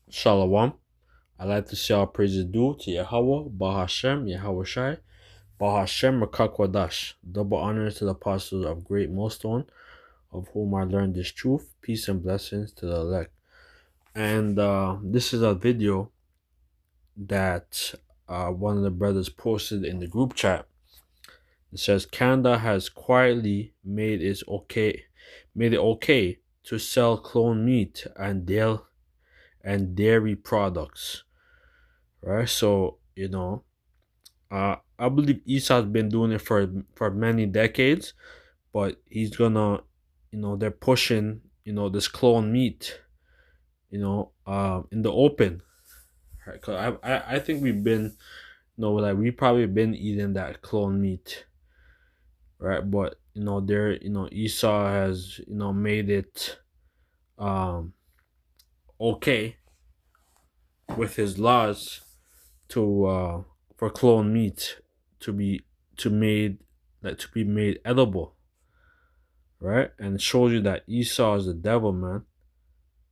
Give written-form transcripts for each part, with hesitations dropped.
Shalom. I'd like to say all praises due to Yahweh, Bahashem, Yahweh Shai, Bahashem, Rakakwadash. Double honor to the apostles of Great Millstone, of whom I learned this truth. Peace and blessings to the elect. And this is a video that one of the brothers posted in the group chat. It says Canada has quietly made it okay to sell clone meat and dairy products. Right? So, I believe Esau's been doing it for many decades, but he's gonna, they're pushing, this clone meat, in the open, right? Cause I think we've been, like we probably been eating that clone meat, right? But Esau has, made it, okay with his laws to for clone meat to be to be made edible, right? And it shows you that Esau is the devil, man.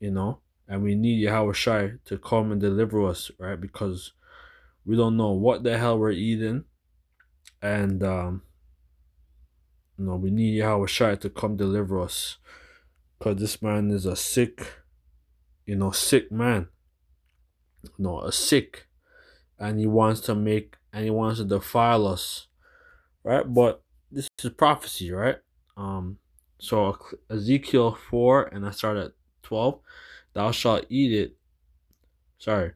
And we need Yahweh Shai to come and deliver us, right? Because we don't know what the hell we're eating, and we need Yahweh Shai to come deliver us, because this man is a sick, sick man, a sick, and he wants to defile us, right? But this is prophecy, right? So Ezekiel 4, and I start at 12. Thou shalt eat it. Sorry.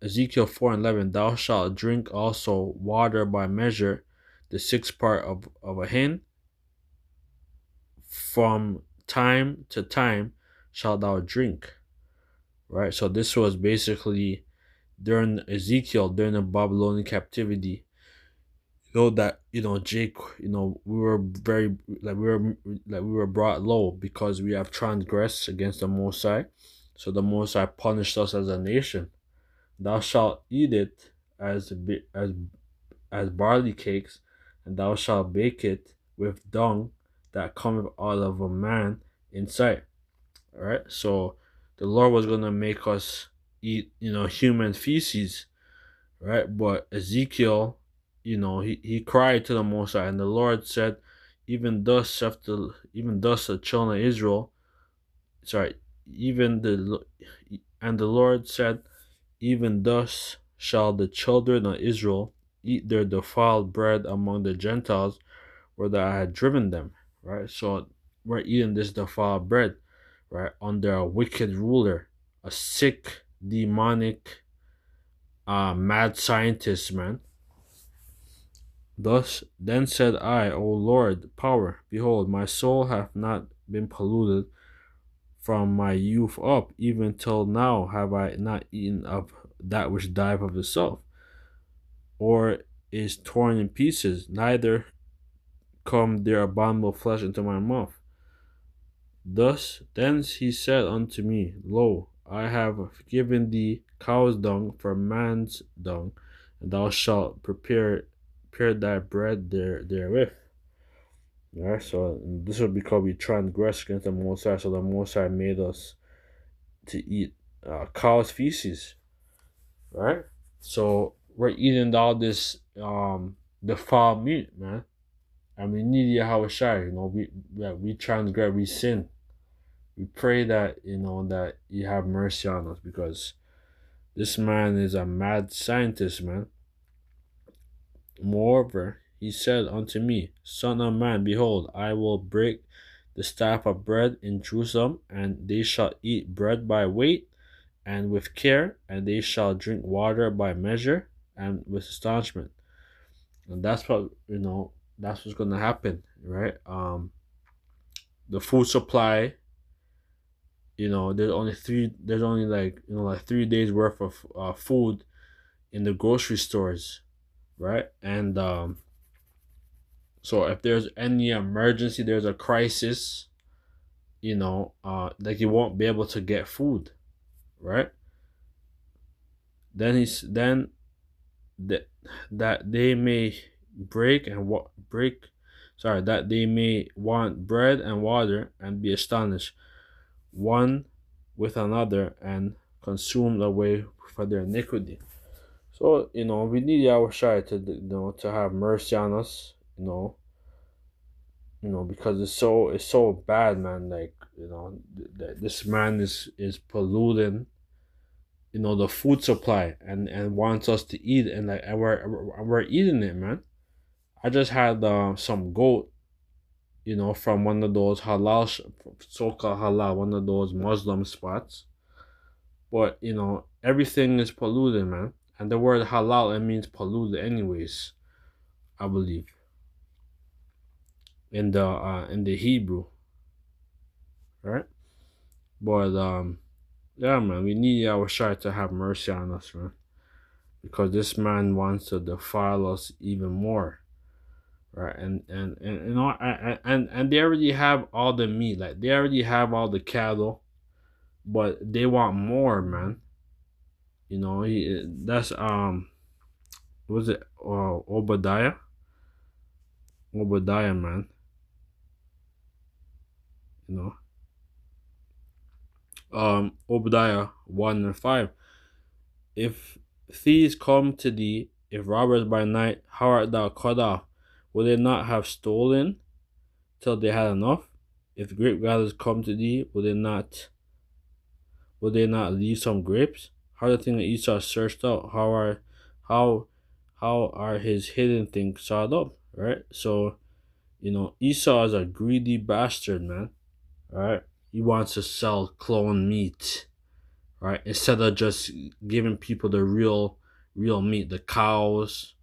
Ezekiel 4 and 11. Thou shalt drink also water by measure, the sixth part of a hin. From time to time shalt thou drink. Right? So this was basically during Ezekiel, during the Babylonian captivity. That Jake, we were very we were brought low because we have transgressed against the Most High. So the Most High punished us as a nation. Thou shalt eat it as barley cakes, and thou shalt bake it with dung that cometh out of a man in sight. All right. So the Lord was gonna make us eat human feces, right? But Ezekiel, he cried to the Most High, and the Lord said, even thus the children of Israel, sorry, and the Lord said, even thus shall the children of Israel eat their defiled bread among the Gentiles, where that I had driven them, right? So we're eating this defiled bread, right, under a wicked ruler, a sick, demonic, mad scientist, man. Thus then said I, O Lord, power, behold, my soul hath not been polluted from my youth up, even till now have I not eaten of that which dieth of itself, or is torn in pieces, neither come their abominable flesh into my mouth. Thus then he said unto me, Lo, I have given thee cow's dung for man's dung, and thou shalt prepare thy bread therewith. Right, so this would because we transgressed against the Most High, so the Most High made us to eat cow's feces, right? So we're eating all this defiled meat, man, and we need Yahweh Shai. We transgress, we sin. We pray that that you have mercy on us, because this man is a mad scientist, man. Moreover, he said unto me, Son of man, behold, I will break the staff of bread in Jerusalem, and they shall eat bread by weight and with care, and they shall drink water by measure and with astonishment. And that's what that's what's gonna happen, right? The food supply, there's only like 3 days worth of food in the grocery stores, right? And so if there's any emergency, there's a crisis, like you won't be able to get food, right? Then that they may that they may want bread and water and be astonished one with another, and consumed away for their iniquity. So, we need Yahushua to, to have mercy on us, because it's so bad, man. Like, this man is polluting, the food supply, and wants us to eat, and we're eating it, man. I just had some goat, from one of those halal, so-called halal, one of those Muslim spots. But everything is polluted, man. And the word halal, it means polluted, anyways. I believe in the Hebrew, right? But yeah, man, we need our Shai to have mercy on us, man, because this man wants to defile us even more, right? And and they already have all the meat, like they already have all the cattle, but they want more, man. That's was it Obadiah, man. You know, Obadiah 1:5. If thieves come to thee, if robbers by night, how art thou cut off? Will they not have stolen till they had enough? If grape gatherers come to thee, will they not leave some grapes? How the thing that Esau searched out? How are his hidden things sought up? Right? So, Esau is a greedy bastard, man. Right? He wants to sell clone meat, right? Instead of just giving people the real meat, the cows,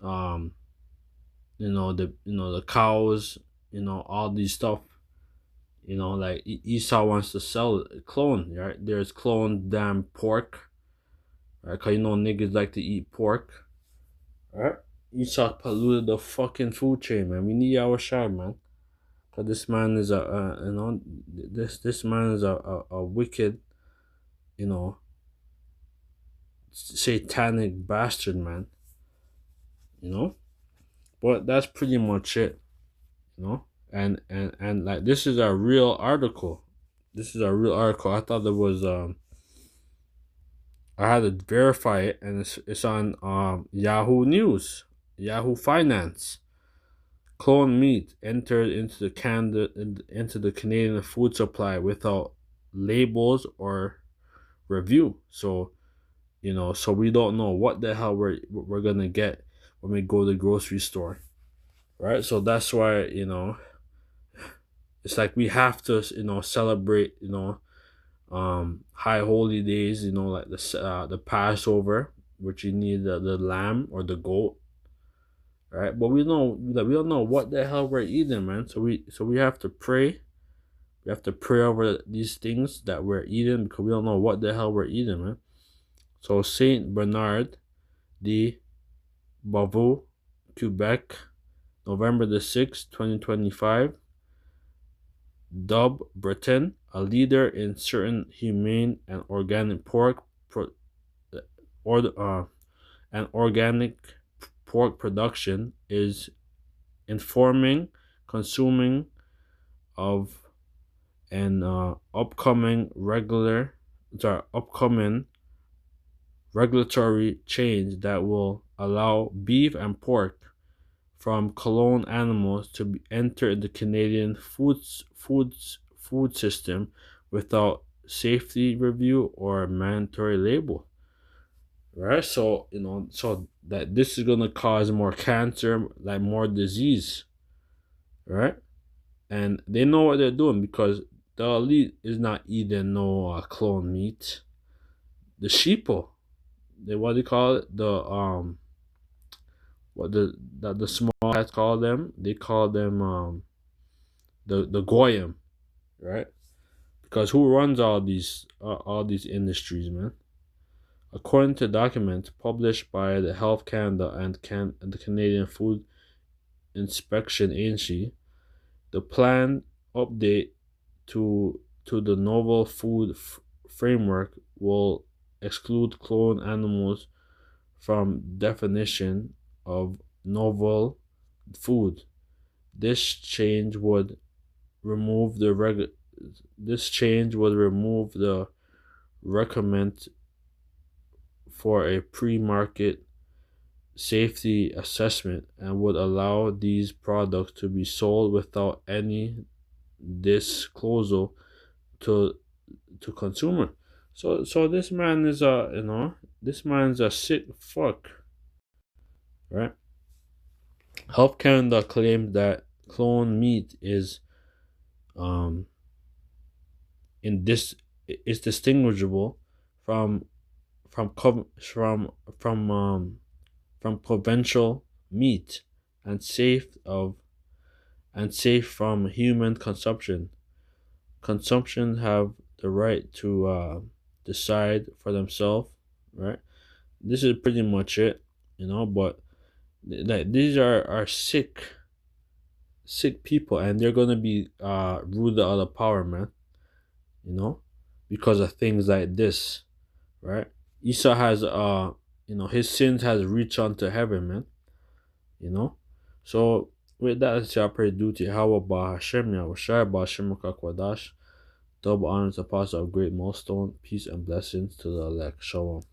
um, the cows, all these stuff. Like Esau wants to sell clone, right? There's clone damn pork, right? Cause niggas like to eat pork, right? Esau polluted the fucking food chain, man. We need our shot, man. Cause this man is this man is a wicked, you know, satanic bastard, man. But that's pretty much it, you know. And like this is a real article. This is a real article. I thought it was I had to verify it, and it's on Yahoo News, Yahoo Finance. Clone meat entered into the Canadian food supply without labels or review. So so we don't know what the hell we're gonna get when we go to the grocery store, right? So that's why it's like we have to celebrate high holy days, like the Passover, which you need the lamb or the goat, right? But we know that we don't know what the hell we're eating, man. So we have to pray. We have to pray over these things that we're eating, because we don't know what the hell we're eating, man. So Saint Bernard de Bavou, Quebec, November the 6th, 2025. Dub Breton, a leader in certain humane and organic production, is informing consuming of an upcoming regulatory change that will allow beef and pork from cloned animals to enter the Canadian food system without safety review or mandatory label. Right? So so that this is gonna cause more cancer, like more disease, right? And they know what they're doing, because the elite is not eating no clone meat. The sheeple, what they call it, the small cats call them. They call them the goyim, right? Because who runs all these industries, man? According to documents published by the Health Canada and the Canadian Food Inspection Agency, the planned update to the novel food framework will exclude cloned animals from definition of novel food. This change would remove the recommend for a pre-market safety assessment and would allow these products to be sold without any disclosure to consumer. So this man is a this man's a sick fuck, right? Health Canada claims that clone meat um in this is distinguishable from from com- from conventional meat and safe from human consumption. Consumption have the right to decide for themselves, right? This is pretty much it, but like these are sick people, and they're gonna be ruled out of power, man, you know, because of things like this, right? Esau has his sins has reached unto heaven, man, you know. So with that, let's say I pray duty. How about Hashem Yahushai, Hashem Kakwadash, double honor to apostle of great milestone, peace and blessings to the elect. Shalom.